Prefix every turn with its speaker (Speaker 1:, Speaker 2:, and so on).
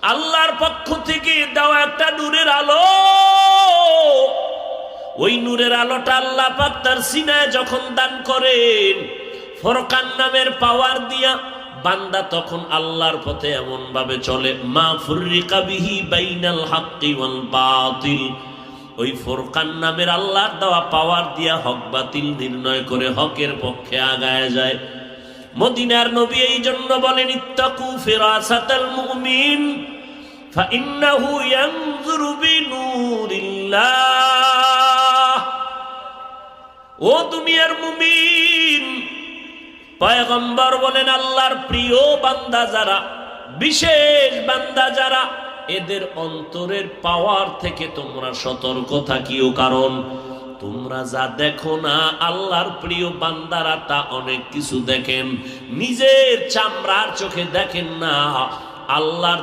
Speaker 1: আল্লাহর পক্ষ থেকে দেওয়া একটা নূরের আলো। ওই নূরের আলোটা আল্লাহ পাক তার সিনায় যখন দান করেন, ফুরকান নামের পাওয়ার দিয়া বান্দা তখন আল্লাহর পথে এমন ভাবে চলে, মা ফুররিকা বিহি বাইনাল হাক্কি ওয়াল বাতিল। ওই ফুরকান নামের আল্লাহর দেওয়া পাওয়ার দিয়া হক বাতিল নির্ণয় করে হকের পক্ষে আগায় যায়। মদিনার নবী এই জন্য বলেন, ইত্তাকু ফিরাসাতাল মুমিন ফাইন্নাহু ইয়ানজুরু বিনূরিল্লাহ। ও দুনিয়ার মুমিন, পয়গম্বর বলেন আল্লাহর প্রিয় বান্দা যারা, বিশেষ বান্দা যারা, এদের অন্তরের পাওয়ার থেকে তোমরা সতর্ক থাকিও, কারণ তোমরা যা দেখো না আল্লাহর প্রিয় বান্দারা তা অনেক কিছু দেখেন, নিজের চামড়ার চোখে দেখেন না। আল্লাহর